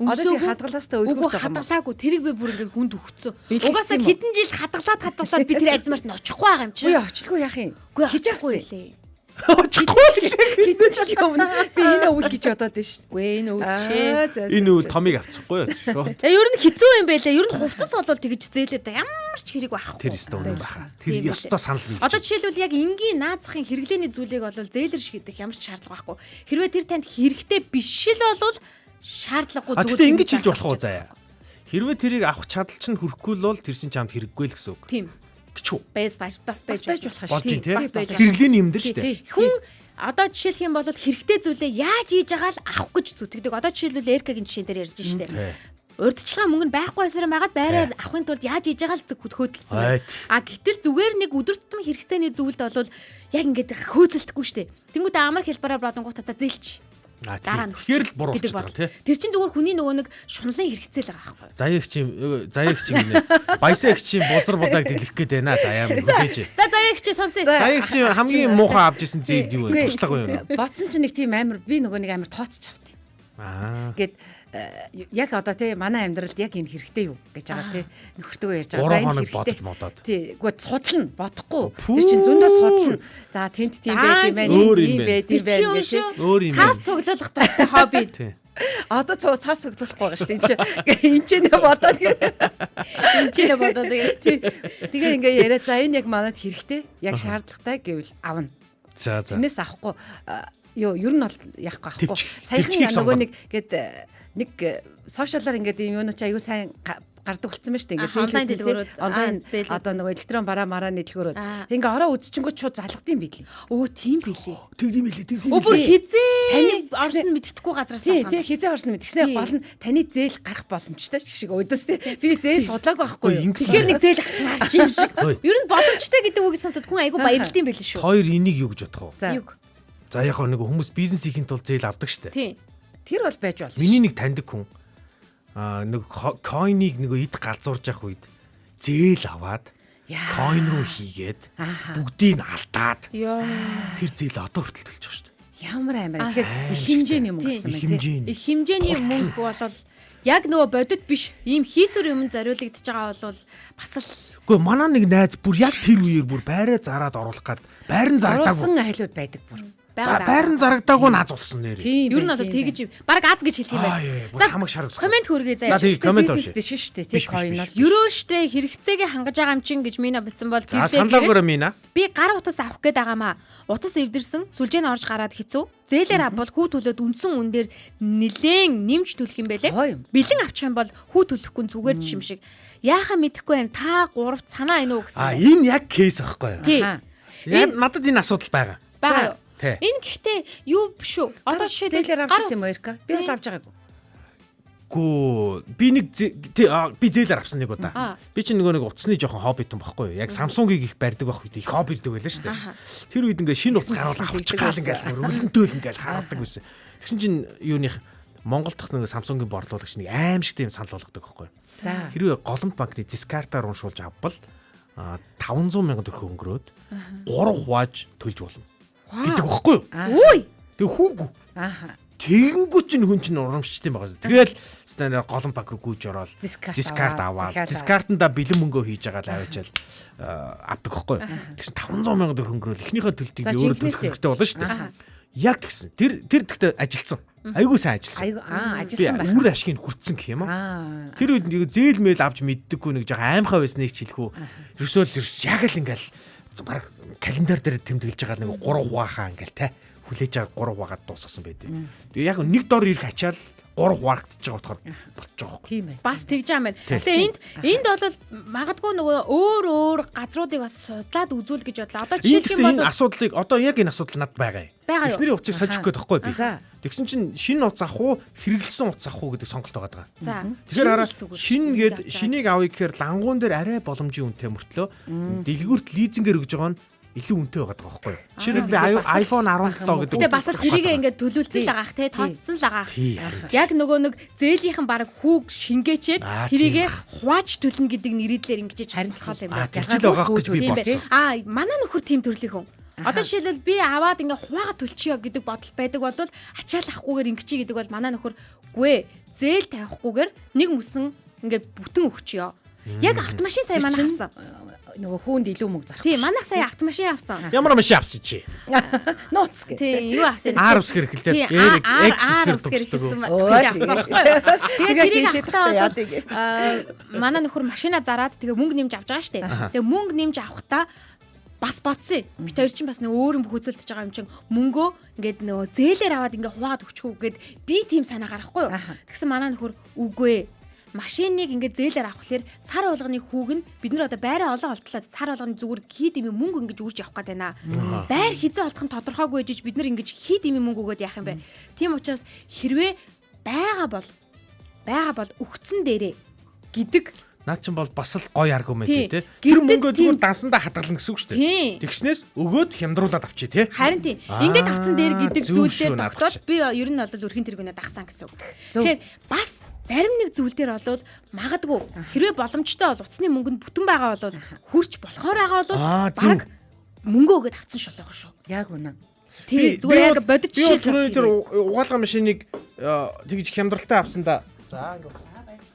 Одоо тийм хадгалаастаа өдгөх хадгалаагүй. Тэрийг би бүр ингээд хүнд өгцөө. Угаасаа хэдэн жил хадгалаад би тэр арзмаарт нь очихгүй байгаа юм чи. Үгүй очихгүй яах юм? Хизээхгүй лээ. Хэдэн жил өмнө би энэ өвөл гэж бодоод байна шүү. Үгүй энэ өвчээ. Энэ үл томыг авчихгүй юу? Ер нь хэцүү юм байлаа. Ер нь хувцас болвол тэгж зээлээд ямар ч хэрэг байхгүй. Тэр өстө үнэн баха. Тэр ёстой санал нийлж. Одоо жишээлбэл яг энгийн наазахын хэрэглээний зүйлийг бол зээлэр шийдэх ямар ч шаардлага байхгүй. Хэрвээ тэр танд хэрэгтэй биш л бол шаардлагагүй зүгээр. Тэгтээ ингэж хэлж болох уу заяа. Хэрвээ тэрийг авах чадал чинь хүрхгүй л бол тэр чинь чамд хэрэггүй л гэсэн үг. Тийм. Гэчүү. Бас байж болох шүү. Хэрэглээний юм дээр шүү дээ. Хүн одоо жишээлх юм бол хэрэгтэй зүйлээ яаж хийж байгаа л авах гэж зүтгэдэг. Одоо жишээлбэл Эркагийн жишээн дээр ярьж штэ. Урдчлага мөнгө нь байхгүй байсаар байгаад байраа авахын тулд яаж хийж байгаа л хөөдөлсөн байна. Гэтэл зүгээр нэг өдөр тутмын хэрэгцээний зүйлд бол яг ингээд хөөцөлдөхгүй штэ. Тэнгүүд амар хэлбараар бодонгууд та зээлч. Тэгэхээр л буруу болчихдог тий. Тэр чинь зүгээр хүний нөгөө нэг шунлан хэрэгцээл байгаа байхгүй. Заяагч гинэ. Баясаагчийн бузар будааг дэлгэх гээд байна. Заяа мөрөж. За заяагч сонсъё. Заяагч хамгийн муухай авч исэн зээл юу вэ? Туршлага юу? Бодсон чинь нэг тийм амар би нөгөө нэг амар тооцч авт. Гэт яг одоо тий манай амьдралд яг энэ хэрэгтэй юу гэж байгаа тий нөхөртөө ярьж байгаа. За энэ хэрэгтэй. Тий үгүй судлна бодохгүй. Тэр чинь зөндөө судлна. За тент тийм байт юм байна. Өөр юм байт юм байна гэж. Цаас цуглуулах хобби. Одоо цаас хөглөхгүй байгаа шүү дээ. Энд ч нэ бодоод тэгээ ингээ яриа за энэ яг манад хэрэгтэй. Яг шаардлагатай гэвэл авна. За. Тэрнээс авахгүй ер нь бол яахгүй. Саяхан нөгөө нэг нэг сошиалаар ингээд юм юу ч аюу сайн гардаг болсон байна шүү дээ. Ингээд онлайн одоо нөгөө электрон бараа дэлгүүрүүд. Ингээ ороо үзчихэнгүүт шууд залгадсан билээ. Өө тийм билээ. Тэгдэм билээ. Өө хизээ орсон мэддэхгүй газраас авах. Тий хизээ орсон мэд. Тэгснэ гол нь таны зээл гарах боломжтой шиг өдөөс тий. Би зээл судлаагүй байхгүй юу. Тэгэхээр нэг зээл авч юм шиг. Ер нь боломжтой гэдэг үгийг сонсоод хүн айгу баярлалт юм байл шүү. Хоёр энийг юу гэж бодох вэ? Юг. За яг нэг хүмүүс бизнес хийхин тулд зээл авдаг штэ. Тий. Тэр бол байж болно. Миний нэг таньдаг хүн нэг койныг нэг эд галзуурж явах үед зээл аваад койн руу хийгээд бүгдийг нь алдаад тэр зээл одоо хүртэл төлж байгаа шүү дээ. Ямар амар. Тэгэхээр их хэмжээний мөнгө гэсэн мэт тийм. Их хэмжээний мөнгө болол яг нөгөө бодит биш ийм хийсвэр юм зориулагдж байгаа бол бас л үгүй манай нэг найз бүр яг тэр үеэр бүр байраа зараад оруулах гад байран зарагдаагүй. Оруулсан айлууд байдаг бүр. За байран зарагдаагүй наз улсан нэр. Ер нь бол тэгж баг аз гэж хэлэх юм байна. За хамаг шар усах. Комент хүргэе заяа. За комент биш шүү дээ. Тийм койн бол. Ерөө штэ хэрэгцээгээ хангаж байгаа юм чин гэж Мина битсэн бол саналгаараа Мина. Би гар утас авах гээд байгаамаа. Утас эвдэрсэн сүлжээ нь орж гараад хэцүү. Зээлээр авбал хүү төлөөд үндсэн үн дээр нилээн нэмж төлөх юм байлээ. Бэлэн авчих юм бол хүү төлөхгүй зүгээр жишм шиг. Яахаа мэдэхгүй байна. Та гуравт санаа энэ үү гэсэн. Энэ яг кейс аахгүй юу? Надад энэ асуудал байгаа. Бага юу? Энэ гэхдээ юу биш үү? Одоо зээлээр авчихсан юм уу Эрка? Би бол авч байгаагүй. Гүү би нэг би зээлээр авсан нэг удаа. Би чинь нөгөө нэг утасны жоохон хоббитон байхгүй юу? Яг Samsung-ыг их барьдаг байх үед их хоббилдэг байлаа шүү дээ. Тэр үед ингээ шинэ утас гаруул авчих гал ингээл өргөлөнтөөл ингээл хараадаг байсан. Тэгсэн чинь юуных Монгол дахь нэг Samsung-ийн борлуулагч нэг аимшигтэй юм санал болгодог байхгүй юу? Хэрвээ голомт банкны дискартаар уншуулж авбал 500 сая төгрөг өнгөрөөд 3 хувааж төлж болно гэдэг багхгүй юу? Үй. Тэг хүүгүү. Тэгэнгүүт чинь хүн чинь урамшчтай байгаа. Тэгэл станаар голомт банк руу гүйж ороод дискарт аваад дискартанда бэлэн мөнгөө хийж байгаа л аваачаал авдаг байхгүй юу? Тэгсэн 500 сая төгрөг өнгөрөөл эхнийхээ төлөлтийг би өөрөө төлөх хэрэгтэй болно шүү дээ. Яг тэгсэн. Тэр гэхдээ ажилдсан. Айгуу сайн ажилласан. Ажилласан байна. Үр ашгийг хүртсэн гэх юм аа. Тэр үед нэг зээл мэйл авч мэддэггүй нэг жоохон аимхай байсныг ч хэлэхүү. Ерөөсөө яг л ингээл баг календар дээр тэмдэглэж байгаа нэг 3 хуваахаа ингээл те хүлээж байгаа 3 хуваагаад дуусгасан байдیں۔ Тэгээ яг нэг дор ирэх ачаал 3 хуваагдчихж байгаа болохоор болчих жоох. Тийм байна. Бас тэгж байгаа юм байна. Тэгээ энд бол магадгүй нөгөө өөр газруудыг бас судлаад үзүүл гэж бодлоо. Одоо жишээлх юм бол энэ асуудлыг одоо яг энэ асуудал надад байгаа юм. Эхнэрийн утсыг сольж өгөх гээд байхгүй би. Тэгсэн чинь шинэ утас авах уу, хэрэглэсэн утас авах уу гэдэг сонголт байгаа. Тэгэхээр хараа шинийг авъя гэхээр лангуун дээр арай боломжийн үнэтэй мөртлөө дэлгүүрт лизингээр өгж байгаа нь илүү үнэтэй байгаа байхгүй юу? Жишээлбэл би iPhone 17 гэдэг. Тэгээ бас тэрийг ингээд төлөвлөсөн л агаах те тооцсон л агаах. Яг нөгөө нэг зээлийнхэн баг хүүг шингээчээд тэрийгэ хувааж төлнө гэдэг нэрийдлэр ингэж харилцах юм байна. Тэгжил байгаа гэж би бодсон. Манай нөхөр тийм төрлийн хүн. Одоо жишээлбэл би аваад ингээ хуваагаад төлчихё гэдэг бодол байдаг бол ачаал авахгүйгээр ингэчий гэдэг бол манай нөхөр гүй зээл тавихгүйгээр нэг мөсөн ингээ бүтэн өгчё. Яг автомашин сая манай авсан. Нөгөө хүүнд илүү мөнгө зарах. Тийм, манайх сая автомашин авсан. Ямар машин авсан чи? Нууц гэ. Тийм, юу авсан? R үсгэр хэлдэг. X үсгэр төгсдөг. Тэгээ тэрийг авахтаа манай нөхөр машина зараад тэгээ мөнгө нэмж авч байгаа штэ. Тэгээ мөнгө нэмж авахтаа бас бодсон. Бид хоёр чинь бас нэг өөр юм хөөцөлдөж байгаа юм чинь мөнгөө ингээд нөгөө зээлээр аваад ингээ хуваагаад өгчихүү гэд би тийм санаа гарахгүй юу. Тэгсэн манай нөхөр үгүй машиныг ингээд зээлээр авахлаэр сар болгоны хүүг нь бид нар одоо байраа олон олдлоо сар болгоны зүгээр хий дэмий мөнгө ингэж үрж явах гээд байна. Байр хизээ олдох нь тодорхойгүй жиж бид нар ингэж хий дэмий мөнгө өгөөд яах юм бэ? Тийм учраас хэрвээ байгаа бол өгцөн дээрээ гэдэг наа чин бол бас л гоё аргумент тий. Тэр мөнгөө зүгээр дансандаа хадгална гэсэн үг шүү дээ. Тэгснээс өгөөд хямдруулаад авчи тий. Харин тийм. Ингээд авцсан дээр гэдэг зүйлээр тогтоод би ер нь бол өрхийн тэргүүнээ дагсан гэсэн үг. Тэгэхээр бас зарим нэг зүйл дээр бол магадгүй хэрвээ боломжтой бол утасны мөнгөнд бүтэн байгаа бол хурч болохоор байгаа бол баг мөнгө өгөөд авцсан шолоогоо шүү. Яг үнэ. Тий зүгээр яг бодит жишээ. Тэр угаалгын машиныг тэгж хямдралтай авсан да. За ингээд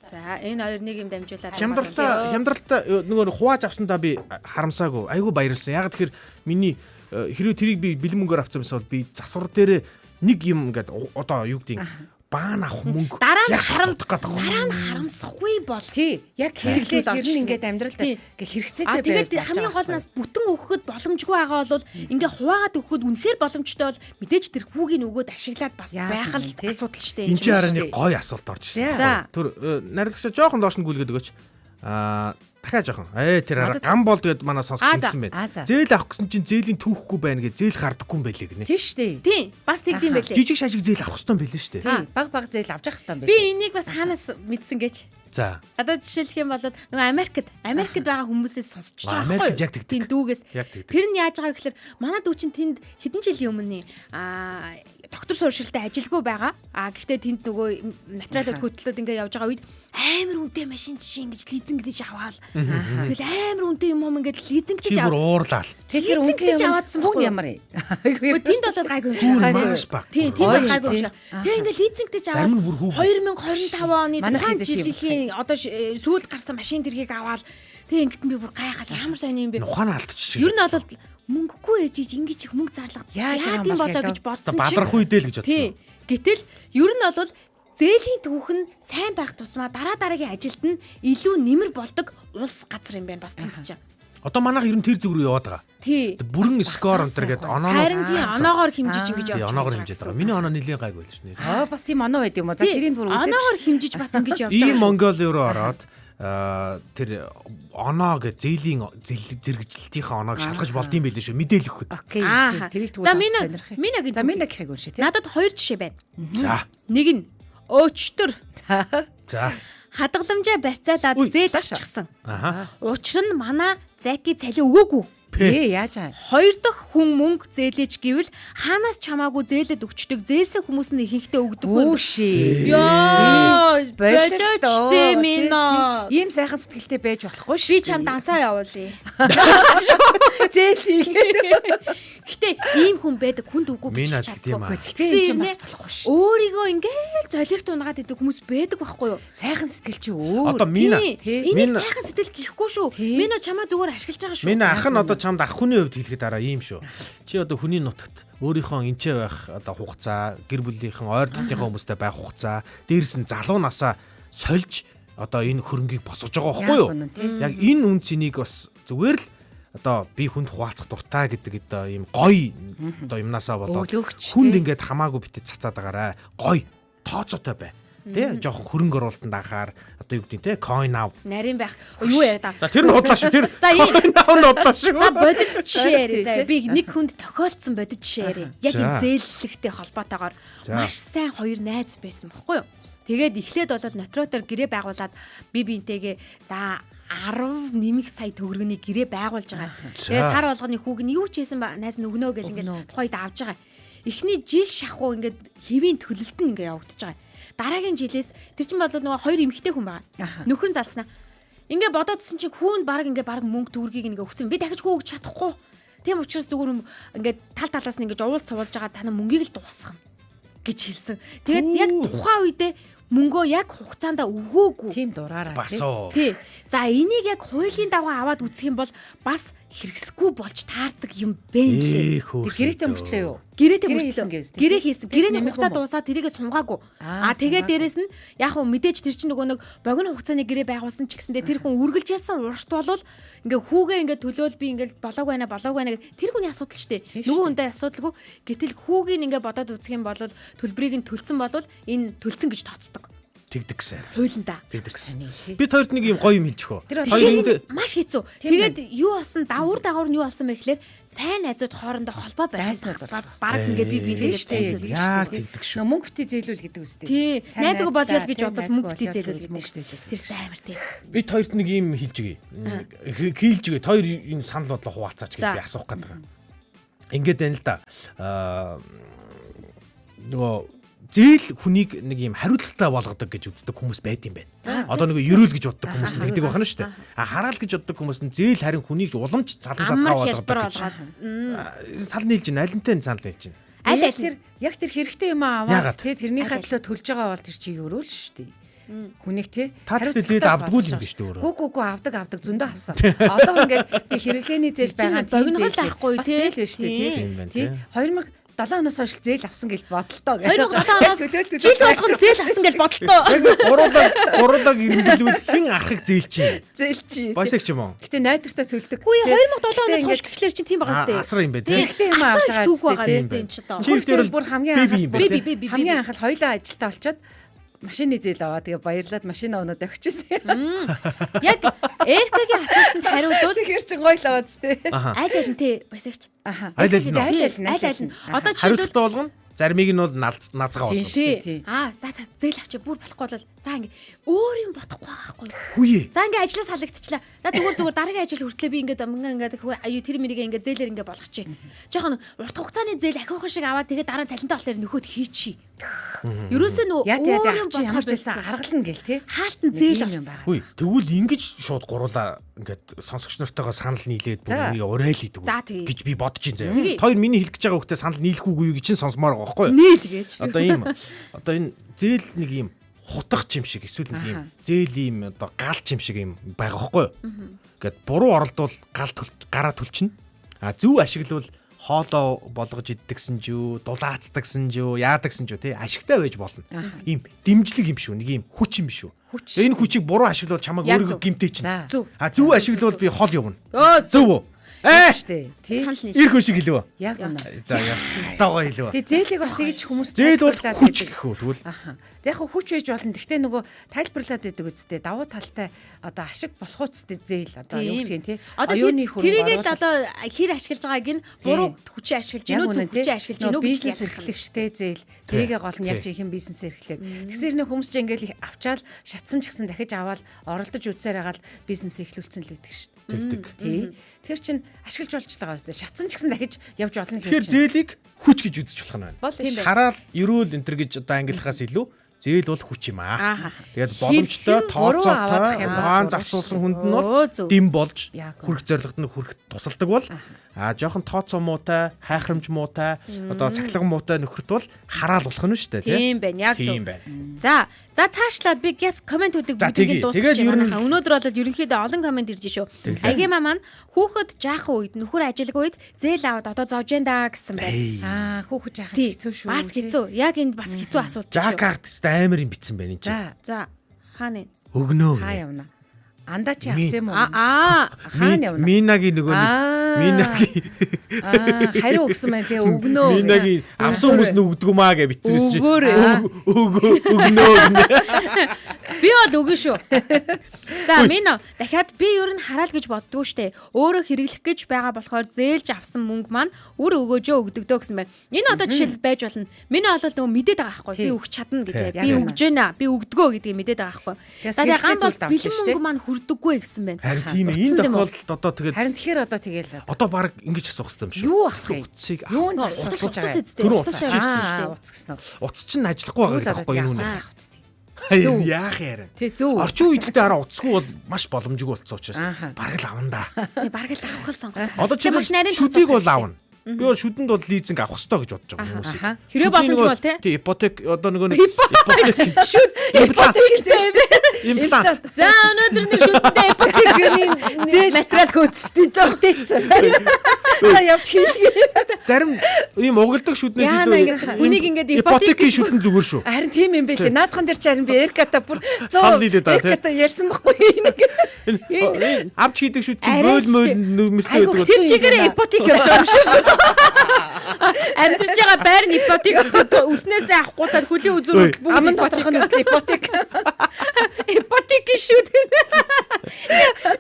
за энэ хоёр нэг юм дамжуулаад хямдралтай нөгөө хувааж авсандаа би харамсаагүй. Айгу баярлсан. Яг тэгэхээр миний хэрвээ тэрийг би бэлэн мөнгөөр авсан байсан бол би засвар дээр нэг юм ингээд одоо юу гэдэг баан авах мөнгө Дараа нь яг шаардах гэдэг байна. дараа нь харамсахгүй бол Тий, яг хэрэглээ тэр нь ингээд амьдралдаа ингээ хэрэгцээтэй тэгээд хамгийн гол нас бүтэн өгөхөд боломжгүй байгаа бол ингээ хуваагаад өгөхөд үнэхээр боломжтой бол мэдээж тэр хүүгийн өгөөд ашиглаад бас байх л асуудал шүү дээ. Энд чинь хараа нэг гоё асуулт орж ирсэн. За. Тэр найрлагчаа жоохон доош нь гүйлгээд өгөөч. Дахиад жоохон. Тэр хараа гам бол гээд манай сонсч ирсэн байна. Зээл авах гэсэн чинь зээлийн түүхгүй байна гэж зээл гардаггүй юм байлээ гинэ. Тийм шүү дээ. Тийм, бас тэгдэм байлээ. Жижиг шажиг зээл авах хэрэгтэй юм байлээ шүү дээ. Тий, баг зээл авч явах хэрэгтэй юм байна. Би энийг бас хаанаас мэдсэн гэж. За. Одоо жишээлх юм бол нөгөө Америкт байгаа хүмүүсээс сонсч байгаа Америкт яг байхгүй. тэгдэг. Тийм дүүгээс. Яг тэгдэг. Тэр нь яаж байгаа гэхээр манай дүү чинь тэнд хэдэн жилийн өмнө доктор сууршилтай ажилгүй байгаа. Гэхдээ тэнд нөгөө материалууд хөтлөлтөд ингээ явж байгаа үед амар үнэтэй машин жишээ ингэж лизинг гэж аваал. Тэгэл амар үнэтэй юм ингээд лизинг гэж Чи бүр аваад. уурлаа. Тэгэхээр үнэтэй аваадсан хүн байхгүй юу? ямар юм. Тэнд бол гайгүй юм Бүр шиг. маш баг. Тийм, тийм гайгүй юм шиг. Тэгээ ингээ лизинг гэж Зарим нь бүр аваад 2025 оны Манайх тухайн хийдэг юм. жилийн одоо сүүлд гарсан машин тэргийг аваад тэгээ ингээд би бүр гайхаад ямар сайн юм бэ. Ухаан алдчих. Ер нь бол мөнгөгүй ээжиж ингэж их мөнгө зарлах Яаж яа байгаа юм тийм болоо бол гэж бодсон Бадрах үедээ л гэж бодсон. Тийм. Гэтэл ер нь бол зээлийн түүх нь сайн байх тусмаа дараагийн ажилд нь илүү нэмэр болдог улс газар юм байна бас тэнд чинь. Одоо манайх ер нь тэр зүг рүү яваад байгаа. Тий. Бүрэн скор өнтер гэдэг Харин тийм оноогоор хэмжиж ингэж явж оноогоор хэмжиж байгаа. Миний оноо нэлээд гайгүй л шүү дээ. Бас тийм оноо байд юм уу? За тэрийг бүр үзээ. оноогоор хэмжиж бас ингэж явж Ийм байгаа. Монголио руу ороод тэр оноо гэж зээлийн зэрэгжилтийнхаа оноог шалгаж болдсон байлээ шүү. Мэдээлэл өгөхөд. Окей. Аа. Тэрийг За тэгвэл минь За минь гэхийг үншээ тий. надад хоёр жишээ байна. За. Нэг нь өчтөр За. хадгаламжаа барьцаалаад Үй, зээл авчихсан. Аха. Учир нь манай Заки цалин өгөөгүй. Ээ яаж аа. Хоёр дахь хүн мөнгө зээлэж гэвэл хаанаас чамаагүй зээлэд өгчдөг зээлсэн хүмүүс нь ихэнхдээ өгдөггүй. Үушээ. Яа, Болоод болоочтэй минь. Ийм сайхан сэтгэлтэй байж болохгүй шүү. Би чам дансаа явуулъя. зээлийг. Гэтэ ийм хүн байдаг хүнд үгүй гэж Минь чаддаггүй. тийм аа. Тэгсэн юм бас болохгүй шүү. Өөрийгөө ингээл золигт унгаад идэг хүмүүс байдаг байхгүй юу? Сайхан сэтгэл чи өөр. Одоо Мина. Энийг сайхан сэтгэл гэхгүй шүү. Минь чамаа зүгээр ашиглаж байгаа шүү. Миний ах нь одоо чамд ах хүний хувьд хэлэхэд дараа ийм шүү. Чи одоо хүний нутагт өөрийнхөө энчээ байх одоо хугацаа, гэр бүлийнхэн ойр дотныхоо хүмүүстэй байх хугацаа, дээрс нь залуу насаа сольж одоо энэ хөрөнгийг босгож байгаа байхгүй юу? Яг энэ үн цэнийг бас зүгээр л одоо би хүнд хуваалцах дуртай гэдэг одоо ийм гоё одоо юмнасаа болоод хүнд ингээд хамаагүй битээ цацаад байгаарай. Гоё, тооцоотой бай. Тэ жоохон хөрөнгө оруулалтанд анхаар одоо юу гэдэг те coin out Нарийн байх. Юу яриад байгаа. За тэр нь худлаа шүү. Тэр За ийм худлаа шүү. За бодит жишээ яриа. За би нэг хүнд тохиолдсон бодит жишээ яриа. Яг энэ зээллэгтэй холбоотойгоор маш сайн хоёр найз байсан бохгүй юу? Тэгээд эхлээд бол нотротор гэрээ байгуулад би бинтэйгээ за 10 нэмэх сая төгрөгийн гэрээ байгуулж байгаа. Тэгээд сар болгоны хүүг нь юу ч хийсэн ба найз нь өгнө гэл ингээд тухайд авж байгаа. Эхний жил шахуу ингээд хэвийн төлөлт нь ингээд явагдаж байгаа. Дараагийн жилээс тэр чинь бол нөгөө хоёр эмэгтэй хүн байгаа. Нөхөр нь залгаснаа. Ингээ бодоодсэн чинь хүүнд баг мөнгө төгрөгийг ингээ өгсөн. Би дахиж хүү өгч чадахгүй. Тийм учраас зүгээр ингээ тал талаас нь ингээ уулз цувуулж байгаа таны мөнгийг л дуусгах гэж хэлсэн. Тэгээд яг тухайн үедээ мөнгөө яг хугацаанд өгөөгүй. Тийм дураараа Басуу. Тий. За энийг яг хуулийн дагуу аваад үзэх юм бол бас хэрэгсэхгүй болж таардаг юм бэ гэлээ. Тэр гэрээтэй мөртлөө юу? Гэрээтэй хийсэн мөртлөө. гэвс. Гэрээ хийсэн. Гэрээний хугацаа дуусаад тэрийгээ сунгаагүй. Тэгээд дээрэс нь яг хөө мэдээж тэр чинь нөгөө нэг богино хугацааны гэрээ байгуулсан ч гэсэндээ тэр хүн үргэлж ялсан урт болвол ингээ хүүгээ ингээ төлөөл би ингээ болоог байна тэр хүний асуудал шүү дээ. Нөгөө хүндээ асуудалгүй. Гэтэл хүүгийн ингээ бодоод үзэх юм бол төлбөрийг нь төлцөн болвол энэ төлцөн гэж тооцдог. Тэгдэг гэсэн. Хуулиндаа. Тэгдэг гэсэн. Бид хоёрт нэг юм гоё юм хэлж өгөө. Тэр маш хэцүү. Тэгээд юу болсон давуур дагавар нь юу болсон бэ гэхээр сайн найзууд хоорондоо холбоо байснаас баг ингээд би биелээд байсан. Яг тэгдэг шүү. Мөнгө битээ зээлүүл гэдэг үстэй. Тий. Найзгаа болж ял гэж бодоод мөнгө битээ зээлүүл гэдэг шүү. Тэр амар тий. Бид хоёрт нэг юм хэлж өгье. Хийлж өгье. Хоёр энэ санал бодлоо хуваалцаач гэж би асуух гэдэг байгаа. Ингээд байна л да. Нөгөө зээл хүнийг нэг юм хариуцлагатай болгодог гэж үздэг хүмүүс байд юм байна. Одоо нэг ерөөл гэж боддог хүмүүс нь тэгдэг байна шүү дээ. Хараал гэж боддог хүмүүс нь зээл харин хүнийг уламж задан задгаа болгодог гэж. Санал нийлж байна. Алинтай санал нийлж байна. Аль аль тэр яг тэр хэрэгтэй юм аваад тэрнийхээ төлөө төлж байгаа бол тэр чи ерөөл шүү дээ. Хүнийг тий хариуцлагатай зээл авдаггүй юм биш үү? Гү авдаг зөндөө авсан. Одоо ингээд би хэрэглээний зээл байгаа богиногол авахгүй тий. Зээл биш тий. 2000 7 хоногоос хойш зээл авсан гэж бодлоо. 2007 оноос жил болгон зээл авсан гэж бодлоо. Гурлаг ирмэлвэл хэн арахыг зээлч юм. Зээл чи. Баясаг ч юм уу. Гэтэ найдвартай төлдөг. Үгүй 2007 оноос хойш гэхлээр чи тийм байгаа сте. Асар юм бэ тий. Тэгтээ юм авч байгаа түүх байгаа тийм. сте энэ ч одоо. Чи ихтэй Бүр хамгийн Би. хамгийн анхал хоёулаа ажилтаа олцоод машины зээл аваа тэгээ баярлаад машина өнөөд өгчээсэн. Яг Эркагийн асуултанд хариулвал Тэгэхээр чи гоё л аваад тээ. аль аль нь те баясагч. Аль аль нь. Аль нь. Одоо жишээлбэл Хариуцлагатай болгоно. Заримыг нь бол наазгаа болгоно. тий. За зээл авчи бүр болохгүй бол за ингээ өөр юм бодохгүй байхгүй. Хүүе. За ингээ ажлаас халагдчихлаа. За зүгээр дараагийн ажил хүртлээ би ингээ ингээ аюу тэр мэрийг ингээ зээлэр ингээ болгочих. Жохон урт хугацааны зээл ахиухан шиг аваад тэгээ дараа нь цалинтай болохоор нөхөд хийчихье. Ерөөсөө нөгөө өөр юм бодоход байсан аргална гэл тий. хаалтан зээл юм авсан. байна. Хүй тэгвэл ингэж шууд гуруулаа ингээд сонсогч нартайгаа санал нийлээд бүр уриалъя дгүй За, тэгээ. гэж би бодож ин заяа. Тэгээ. Хоёр миний хэлэх гэж байгаа хөхтэй санал нийлэхүүгүй юу гэж чинь сонсомоор байгаа байхгүй юу? Нийл гэж. Одоо энэ зээл нэг юм хутах юм шиг эсвэл нэг юм зээл юм одоо галч юм шиг юм байгаа байхгүй юу? Ингээд буруу оролдвол гараа түлчнэ. А зөв ашиглавал хоолоо болгож иддэгсэн ч юу, дулаацдагсэн ч юу, яадагсэн ч юу тий ашигтай байж болно. Ийм дэмжлэг юм шүү, нэг ийм хүч юм шүү. Энэ хүчийг буруу ашиглавал чамайг өөрийгөө гимтэй чинь. Зөв. А зөв ашиглавал би хол явна. Зөв. Зөв үү? Штэ тий. Санал нийл. Ир хүн шиг хэлвэ. Яг үнэ. За ястайгаа хэлвэ. Тэг зээлийг бас тэгж хүмүүс Зээл бол хүч гэх үү тэгвэл. Аха. Тэг яг хүч байж болно. Гэхдээ нөгөө тайлбарлаад байдаг үсттэй давуу талтай одоо ашиг болох үсттэй зээл одоо юу гэх юм тий. Оюуны тэрийг л одоо хэр ашиглаж байгааг нь буруу хүчээ ашиглаж гинөө зөв хүчээ ашиглаж гинөө гэж бизнес эрхлэгчтэй зээл. Тэрийгээ гол нь яг чи ихэнх бизнес эрхлээд. Тэгсэр нэг хүмүүс ч ингээл авчаал шатсан ч гэсэн дахиж аваад оролдож үзсээр хагаад бизнес эхлүүлсэн л байдаг шүү дээ. Тэгдэг. Тий. Тэр чин ашиглаж болж байгаа зү. Шатсан ч гэсэн дахиж явж болно Тэгэхээр зээлийг хүч гэж үзэж болох нь байна. Бол тийм байна. Хараал, эрүүл энэ төр гэж одоо ангилахаас илүү зээл бол хүч юм аа. Ааха. Тэгээд боломжтой, буруу авах тооцоотой, юм ухаан бол зарцуулсан хүнд нь бол Өө, зөв. дэм болж Яг хүрх зорилгод нь хүрэх тусалдаг бол жоохон тооцоо муутай, хайхрамж муутай, одоо сахилга муутай нөхөрт бол хараал болох нь шүү дээ Тийм байна. Яг Тийм зөв. байна. За цаашлаад би гэс комментүүдийг За, бүгдийг тэгээд дуусгаж ер нь- байна. Өнөөдөр бол ерөнхийдөө олон коммент ирж шүү. Агима маань хүүхэд жаахан үед нөхөр ажиллах үед зээл аваад одоо зовж энэ гэсэн байна. Хүүхэд жахад Тий. хэцүү шүү. Бас хэцүү. Яг энд бас хэцүү асуулт шүү. Жакарт амар юм битсэн байна энэ чинь. За хаана вэ? Өгнөө. Хаа явна. Андаа чи Ми- авсан юм уу? Хаана явна? Минагийн нөгөө Минагийн Хариу өгсөн байна тий өгнөө. Минагийн авсан хүмүүс нь өгдөг маа гэж битсэн байсан чинь. Өгөөрэй. Өгнөө. Би бол өгнө шүү. За Мино дахиад би ер нь хараал гэж боддгоо штэ. Өөрөө хэрэглэх гэж байгаа болохоор зээлж авсан мөнгө маань үр өгөөжөө өгдөгдөө гэсэн байна. Энэ одоо жишээл байж болно. Мино бол нөгөө мэдээд байгаа байхгүй. Би өгч чадна гэдэг. Тий. Би Яг өгж гэнэ. Би өгдөгөө гэдгийг мэдээд байгаа байхгүй. Тэгээс За тэгээ гам бол хэрэгтэй зүйл бэлэн давж штэ. мөнгө маань хүрдэггүй гэсэн байна. Харин тийм ээ. Энэ Утсан юм уу? тохиолдолд одоо тэгээд Харин тэгэхээр одоо тэгээл одоо баг ингэж асуух хэрэгтэй юм шүү. юу ах вэ? Утсыг Юу Утас зарцуулж утас байгаа. үстэй. Гүрэн Утас утас явуулсан Аа штэ. утас гэсэн үү? утас чинь ажиллахгүй байгаа гэдэг байхгүй энэ үнэ. Зөв. Яах яарэ. Тий зөв. Орчин үед гэдэг араа утасгүй бол маш боломжгүй болсон учраас Ааха. бараг л авна да. Би бараг л авах л сонгох. Одоо чи Маш нарийн шүдийг бол тооцоолох авна. Би бол шүдэнд бол лизинг авах хэрэгтэй гэж бодож байгаа хүмүүс. Аха. Хэрэг боломж бол те. Тий, ипотек одоо нөгөө нэг ипотек Шүд ипотек зээл. имплант. За өнөөдөр нэг шүдтэй ипотекийн материал хөөцөлтөй дөө. Та явж хийлгээ. Зарим ийм угалдаг шүднээс Яана илүү ингэ үнийг ингээд ипотекийн шүдэн зүгээр шүү. Харин тийм юм бэ лээ. Наадхан дээр ч харин би Эрката бүр Сан нийлээд байгаа, тий? Эрката ярьсан байхгүй нэг. Авч хийдэг шүд чинь Арай бөөл мөөл нөмөртэй Айгу байдаг. Тэр чигээр ипотек явж байгаа юм шүү. Амьдарч байгаа байр нь ипотек үснээсээ авахгүй тал хөлийн үзүүр Аман доторх нь үгүй ипотек. ипотекийн шүүд.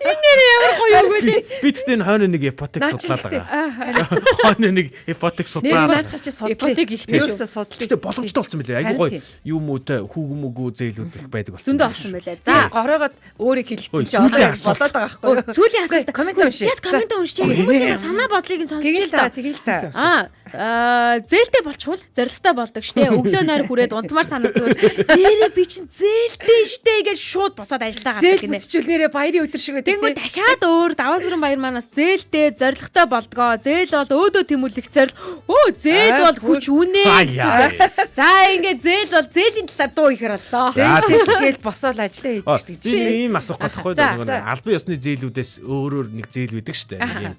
Энэ нэр ямар гоё юу вэ? Би тэгтээ энэ хойно нэг ипотек Наа чи судлаад байгаа. Хойно нэг ипотек Нэр судлаад. наадах чи судлаа. Ипотек ихтэй шүү. Юусаа судлаа. Тэгтээ боломжтой болсон мөлий. Айгу гоё юм уу те хүүг мөгөө зээлүүд их байдаг болсон. Зөндөө олсон байлаа. За Гороогоод өөрийг хэлчихсэн чи сүүлийн одоо асуулт. болоод байгаа байхгүй. сүүлийн асуулт Коммент уншия. Яс коммент уншиж хүмүүсийн санаа бодлыг нь сонсч Тэгэл л та тэгэл та. Зээлтэй болчихвол зоригтой болдог штэ. Өглөө нойр хүрээд унтмаар санагдвал нэрээ би чинь зээлтэй штэ гэж шууд босоод ажиллаа гардаг Зээл гинэ. бүтчихвэл нэрээ баярын өдөр шиг байдаг. Тэнгүү дахиад өөр даваасрын баяр манаас зээлтэй зоригтой болдгоо. Зээл бол өөдөө тэмүүлэх зориг. Өө зээл бол хүч үнэ. За ингээд зээл бол зээлийн талаар дуу ихэр боллоо. Зээл тэгэл босоод ажиллаа хийдэг Би нэг ийм асуух гэдэг байхгүй За, нөгөө за. албан ёсны зээлүүдээс өөрөөр нэг зээл үүдэг штэ. Нэг ийм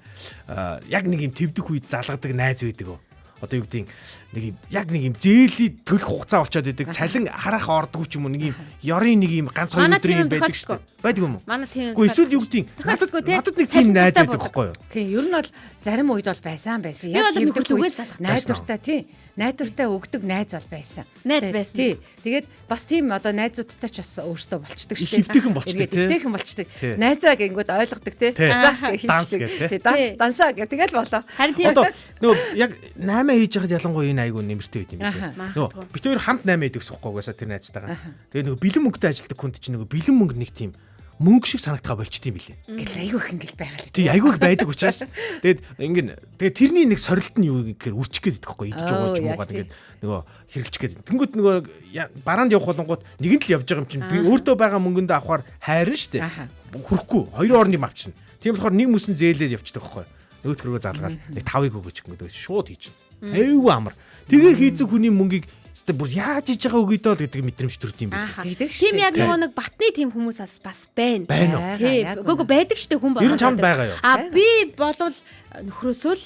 яг нэг ийм твдэх үед залгадаг найз байдаг. одоо юу гэдэг нэг юм яг нэг юм зээлийн төлөх хугацаа болчиход идэг. Цалин харах ордгүй ч юм уу нэг юм ёрын нэг юм ганц 2 өдрийн байдаг шүү дээ. Байдаг юм уу? Манай тийм. Гэхдээ эсвэл юу гэдэг надад нэг тийм найз байдаг байхгүй юу? Тийм, ер нь бол зарим үед бол байсан. Би бол нөхөрлөө үгээл залах. Найдвартай тийм. Найдвартай өгдөг найз бол байсан. Найз байсан. Тий. Тэгээд бас тийм одоо найзуудтай ч бас өөртөө болчдөг шүү дээ. Хөвтэйхэн болчдөг тий. Хөвтэйхэн болчдөг. Найзаа гингүүд ойлгодог тий. За хийчихдэг. Тий. Дансаа гэх тэгэл болоо. Харин тийм. Одоо нөгөө яг 8 хийж байхад ялангуяа энэ айгуу нэмэртэй байд юм билээ. Нөгөө бид хоёр хамт 8 хийдэг гэсэхгүй угаасаа тэр найзтайгаа. Тэгээ нөгөө бэлэн мөнгөтэй ажилдаг хүнд чинь нөгөө бэлэн мөнгө нэг тийм мөнгө шиг санагдгаа болчт юм билээ. Гэл айгүй их ингээл байгаа л. Тий айгүй их байдаг учраас тэгээд ингэн тэгээд тэрний нэг сорилт нь юу гэхээр үрчих гээд идэх байхгүй идэж байгаа ч юм уу тэгээд нөгөө хэрэглэж гээд. Тэнгүүд нөгөө бараанд явах болонгууд нэгэн л явж байгаа юм чинь би өөртөө байгаа мөнгөндөө авахаар хайрна штэ. Хүрхгүй хоёр орны авчна. Тийм болохоор нэг мөсөн зээлээд явчихдаг байхгүй. Нөгөөх рүүгээ залгаад нэг 5-ыг өгөөч гэдэг шууд хийчихнэ. Айгүй амар. Тэгээ хийцэг хүний мөнгийг бүр яаж хийж байгаа үгүйдээ л гэдэг мэдрэмж төрд юм биш. Тийм яг нэг батны тийм хүмүүс бас байна. Байна уу? Тийм. Гүг байдаг штэ хүн болоо. Ер нь чамд байгаа юу? Би болвол нөхрөөсөө л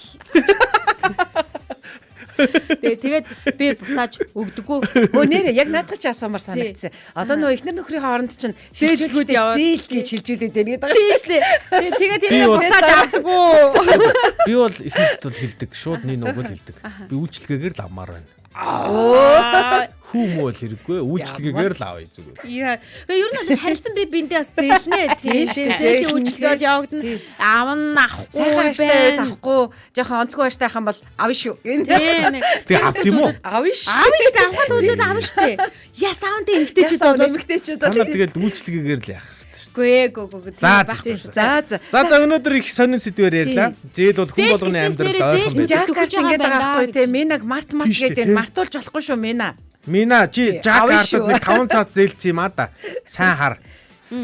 тэгээд би буцааж өгдөггүй. Нэрээ яг наадах чи асуумар санагдсан. Одоо нөгөө ихнэр нөхрийн хооронд чинь шилжүүлгүүд яваад зээл гэж шилжүүлээд байна гэдэг. Тийм шүү дээ. Тэгээд тэр буцааж авдаггүй. Би бол ихнэрт бол хэлдэг. Шууд нэг нөгөө л хэлдэг. Би үйлчлэгээр л авмаар байна. Хүмүүл хэрэггүй үйлчлэгээр л авъя зүгээр. Яа. Тэгээ ер нь бол харилцан би биндээ бас зээлнэ тийм шүү. Зээлийн үйлчлэгээр явагдана. Аавн авахгүй. Сайхан аштай авахгүй. Жохон онцгой аштай ахын бол авна шүү. Тийм. Тэгээ авт юм уу? Авна шүү. Авна шүү. Авахад үлээд авна шүү. Я саунтай эмгтээчүүд бол эмгтээчүүд бол тэгээд үйлчлэгээр л яах. Гүг. За өнөөдөр их сонин сэдвээр ярьлаа. Зээл бол хүн болгоны амьдралд ойрхон байдаг. Жакарт ингээд байгаа байхгүй те. Минаг март гэдэг мартуулж болохгүй шүү Мина. Мина чи Жакартад нэг 5 цаас зээлсэн юм а да. Сайн хар.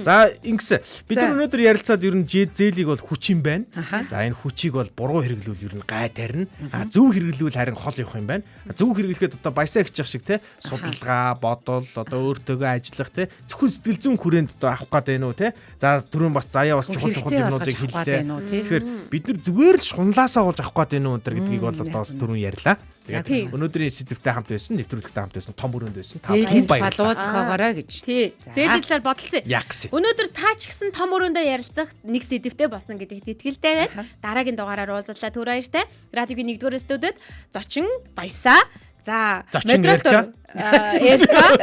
За ингэс бид нар өнөөдөр ярилцаад ер нь зээлийг бол хүч юм байна. За энэ хүчийг бол буруу хэрэглүүл ер нь гай тарина. Зөв хэрэглүүл харин хол явах юм байна. Зөв хэрэглэхэд одоо баясаа хичих шиг те судалгаа, бодол, одоо өөртөөгөө ажиллах те зөвхөн сэтгэл зүйн хүрээнд одоо авах гээд байна уу те. За түрүүн бас заяа бас чухал юмнуудыг хэллээ. Тэгэхээр бид нар зүгээр л шунлаасаа болж авах гээд байна уу өнтер гэдгийг бол одоо бас түрүүн ярьлаа. Тэгээд өнөөдрийн сэдвтэй хамт байсан, нэвтрүүлэгтэй хамт байсан, том өрөөнд байсан. Та бүхэн баярлалаа зохиогоорой гэж. Тий. Зээлийн талаар бодолцсон. Өнөөдөр та ч гэсэн том өрөөндөө ярилцах нэг сэдвтэй болсон гэдэгт итгэлтэй байна. Дараагийн дугаараар уулзлаа түр баяртай. Радиогийн 1-р студид зочин Баясаа. За, модератор Эрка.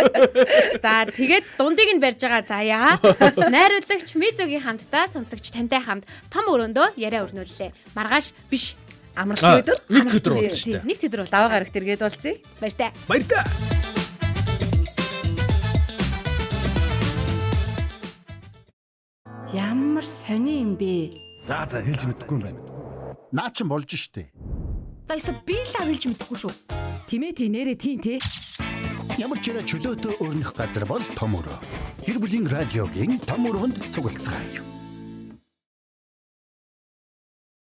За, тэгээд дундыг нь барьж байгаа Заяа. Найруулагч Мизогийн хамтдаа сонсогч тантай хамт том өрөөндөө яриа өрнүүллээ. Маргааш биш амралт өдөр нэг өдөр болсон шүү дээ. Нэг өдөр болсон. Даваа гарагт эргээд болцъя. Баяртай. Баяртай. Ямар сони юм бэ? За хэлж мэдэхгүй юм байна. Наа чин болж штэ. За эсвэл би л авилж мэдэхгүй шүү. Тимээ нэрээ тийм те. Ямар ч чөлөөтэй өрнөх газар бол том өрөө. Гэр бүлийн радиогийн том өрөөнд цуглацгаая.